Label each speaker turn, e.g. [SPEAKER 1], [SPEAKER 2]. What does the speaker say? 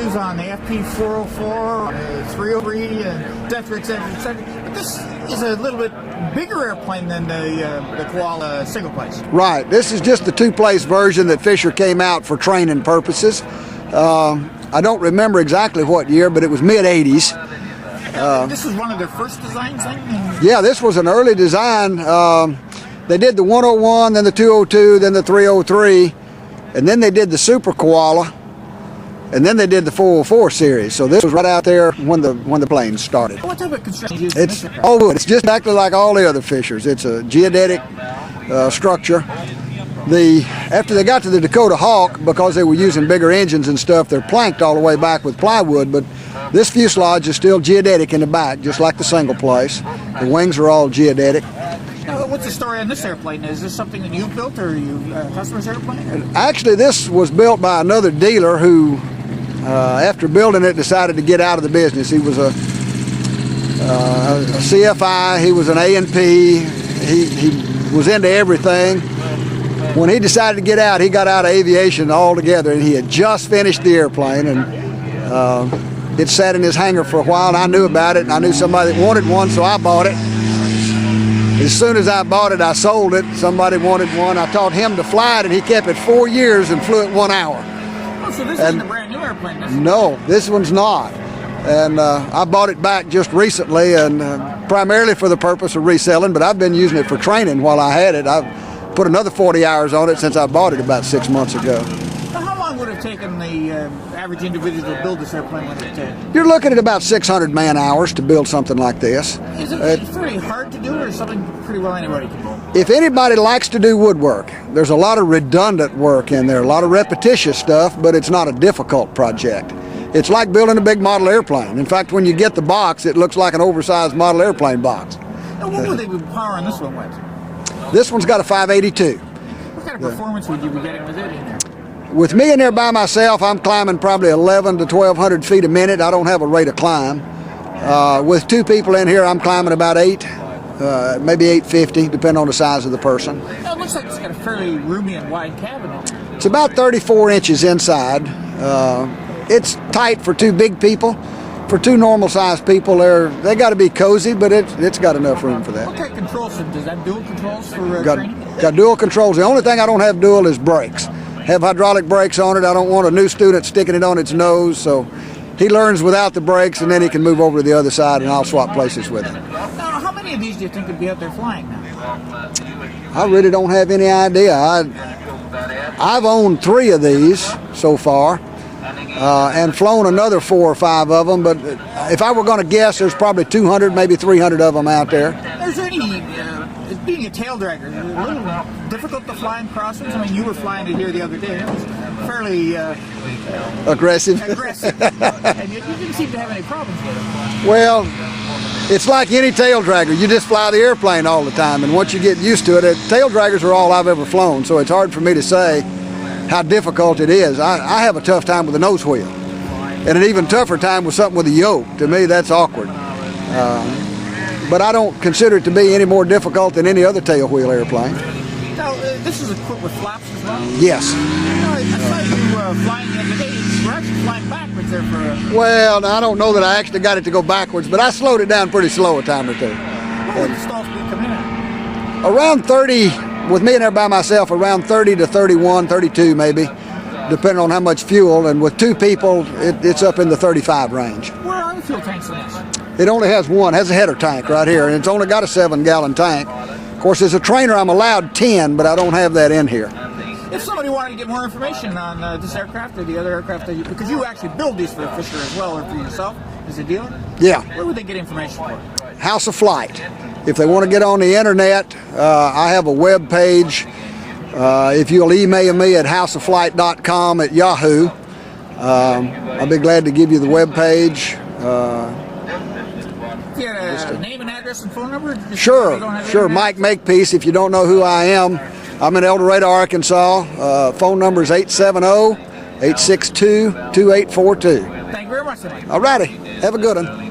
[SPEAKER 1] issues on the FP404, 303, and et cetera, et cetera, et cetera. But this is a little bit bigger airplane than the Koala single place.
[SPEAKER 2] Right. This is just the two-place version that Fisher came out for training purposes. I don't remember exactly what year, but it was mid-'80s.
[SPEAKER 1] This was one of their first designs, then?
[SPEAKER 2] Yeah, this was an early design. They did the 101, then the 202, then the 303, and then they did the Super Koala, and then they did the 404 series. So this was right out there when the planes started.
[SPEAKER 1] What type of construction is
[SPEAKER 2] it's all wood. It's just exactly like all the other Fishers. It's a geodetic structure. After they got to the Dakota Hawk, because they were using bigger engines and stuff, they're planked all the way back with plywood, but this fuselage is still geodetic in the back, just like the single place. The wings are all geodetic.
[SPEAKER 1] What's the story on this airplane? Is this something that you built, or you customer's airplane?
[SPEAKER 2] Actually, this was built by another dealer who, after building it, decided to get out of the business. He was a CFI, he was an A&P, he was into everything. When he decided to get out, he got out of aviation altogether, and he had just finished the airplane, and it sat in his hangar for a while, and I knew about it, and I knew somebody that wanted one, so I bought it. As soon as I bought it, I sold it. Somebody wanted one. I taught him to fly it, and he kept it 4 years and flew it 1 hour.
[SPEAKER 1] Oh, so this isn't a brand new airplane?
[SPEAKER 2] No, this one's not. And I bought it back just recently, and primarily for the purpose of reselling, but I've been using it for training while I had it. I've put another 40 hours on it since I bought it about 6 months ago.
[SPEAKER 1] How long would it have taken the average individual to build this airplane?
[SPEAKER 2] You're looking at about 600 man-hours to build something like this.
[SPEAKER 1] Is it very hard to do, or is something pretty well anybody can do?
[SPEAKER 2] If anybody likes to do woodwork, there's a lot of redundant work in there, a lot of repetitious stuff, but it's not a difficult project. It's like building a big model airplane. In fact, when you get the box, it looks like an oversized model airplane box.
[SPEAKER 1] Now, what would they be powering this one with?
[SPEAKER 2] This one's got a 582.
[SPEAKER 1] What kind of performance would you be getting with it in there?
[SPEAKER 2] With me in there by myself, I'm climbing probably 11 to 1,200 feet a minute. I don't have a rate of climb. With two people in here, I'm climbing about 8, maybe 850, depending on the size of the person.
[SPEAKER 1] Now, it looks like it's got a fairly roomy and wide cabin in there.
[SPEAKER 2] It's about 34 inches inside. It's tight for two big people. For two normal-sized people, they got to be cozy, but it's got enough room for that.
[SPEAKER 1] What kind of controls? Does that dual controls for training?
[SPEAKER 2] Got dual controls. The only thing I don't have dual is brakes. Have hydraulic brakes on it. I don't want a new student sticking it on its nose, so he learns without the brakes, and then he can move over to the other side, and I'll swap places with him.
[SPEAKER 1] Now, how many of these do you think would be out there flying now?
[SPEAKER 2] I really don't have any idea. I've owned 3 of these so far, and flown another 4 or 5 of them, but if I were going to guess, there's probably 200, maybe 300 of them out there.
[SPEAKER 1] Is there any, being a tail dragger, is it a little difficult to fly in crosswinds? I mean, you were flying it here the other day. It was fairly
[SPEAKER 2] aggressive.
[SPEAKER 1] And you didn't seem to have any problems with it.
[SPEAKER 2] Well, it's like any tail dragger. You just fly the airplane all the time, and once you get used to it, tail draggers are all I've ever flown, so it's hard for me to say how difficult it is. I have a tough time with a nose wheel, and an even tougher time with something with a yoke. To me, that's awkward. But I don't consider it to be any more difficult than any other tail wheel airplane.
[SPEAKER 1] Now, this is equipped with flaps as well?
[SPEAKER 2] Yes.
[SPEAKER 1] I saw you flying the other day. You were actually flying backwards there for a...
[SPEAKER 2] Well, I don't know that I actually got it to go backwards, but I slowed it down pretty slow a time or two.
[SPEAKER 1] What would the stall speed come in at?
[SPEAKER 2] Around 30, with me in there by myself, around 30 to 31, 32 maybe, depending on how much fuel, and with 2 people, it's up in the 35 range.
[SPEAKER 1] Where are the fuel tanks in this?
[SPEAKER 2] It only has one, has a header tank right here, and it's only got a 7-gallon tank. Of course, as a trainer, I'm allowed 10, but I don't have that in here.
[SPEAKER 1] If somebody wanted to get more information on this aircraft or the other aircraft, because you actually build these for Fisher as well, or for yourself as a dealer?
[SPEAKER 2] Yeah.
[SPEAKER 1] Where would they get information for?
[SPEAKER 2] House of Flight. If they want to get on the internet, I have a web page. If you'll email me at houseofflight.com at Yahoo, I'll be glad to give you the web page.
[SPEAKER 1] You got a name and address and phone number?
[SPEAKER 2] Sure. Mike Makepeace. If you don't know who I am, I'm in El Dorado, Arkansas. Phone number is 870-862-2842.
[SPEAKER 1] Thank you very much, Mike.
[SPEAKER 2] All righty. Have a good one.